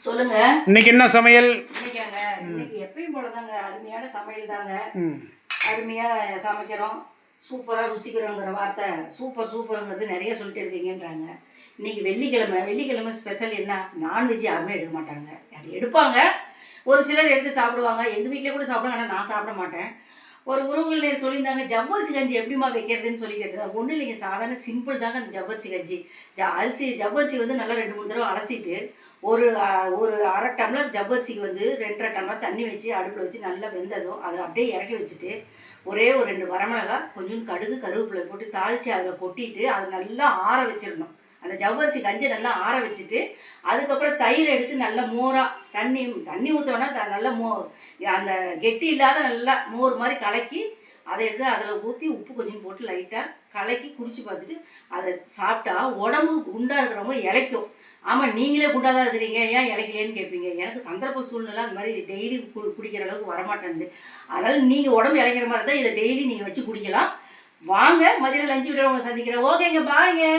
சொல்லுங்க. இன்னைக்கு என்ன சமையல்? இன்னைக்கு எப்பயும் போலதாங்க, அருமையான சமையல் தாங்க. அருமையாக சமைக்கிறோம், சூப்பராக ருசிக்கிறோங்கிற வார்த்தை சூப்பருங்கிறது நிறைய சொல்லிட்டு இருக்கீங்கன்றாங்க. இன்னைக்கு வெள்ளிக்கிழமை ஸ்பெஷல் என்ன? நான்வெஜ் யாருமே எடுக்க மாட்டாங்க. அது எடுப்பாங்க, ஒரு சிலர் எடுத்து சாப்பிடுவாங்க. எங்கள் வீட்டிலே கூட சாப்பிடுவாங்க, ஆனால் நான் சாப்பிட மாட்டேன். ஒரு உறவுகள் சொல்லியிருந்தாங்க, ஜவ்வரிசி கஞ்சி எப்படிமா வைக்கிறதுன்னு சொல்லி கேட்டது. ஒன்றும் இல்லைங்க, சாதாரண சிம்பிள் தாங்க அந்த ஜவ்வரிசி கஞ்சி. ஜவ்வரிசி வந்து நல்லா 2-3 தடவை அலசிட்டு ஒரு ஒரு அரை டம்ளர் ஜவ்வரிசிக்கு வந்து 2.5 டம்ளர் தண்ணி வச்சு அடுப்பில் வச்சு நல்லா வெந்ததும் அதை அப்படியே இறக்கி வச்சுட்டு ஒரே ஒரு 2 வரமிளகாய், கொஞ்சம் கடுகு, கருவேப்பிலை போட்டு தாளித்து அதில் கொட்டிட்டு அதை நல்லா ஆற வச்சிடணும். அந்த ஜவ்வரிசி கஞ்சி நல்லா ஆற வச்சுட்டு அதுக்கப்புறம் தயிர் எடுத்து நல்லா மோராக தண்ணி ஊற்றோன்னா நல்லா அந்த கெட்டி இல்லாத நல்லா மோர் மாதிரி கலக்கி அதை எடுத்து அதில் ஊற்றி உப்பு கொஞ்சம் போட்டு லைட்டாக கலக்கி குடிச்சு பார்த்துட்டு அதை சாப்பிட்டா உடம்பு குண்டாக இருக்கிறவங்க இளைக்கும். ஆமாம், நீங்களே குண்டாக தான் இருக்கிறீங்க, ஏன் இளைக்கலேன்னு கேட்பீங்க. எனக்கு சந்தர்ப்ப சூழ்நிலை அந்த மாதிரி டெய்லி குடிக்கிற அளவுக்கு வரமாட்டேன்து. அதனால் நீங்கள் உடம்பு இளைக்கிற மாதிரி தான் இதை டெய்லி நீங்கள் வச்சு குடிக்கலாம். வாங்க, மதியம் லஞ்சு விட உங்களை சந்திக்கிறேன். ஓகேங்க, பாய்ங்க.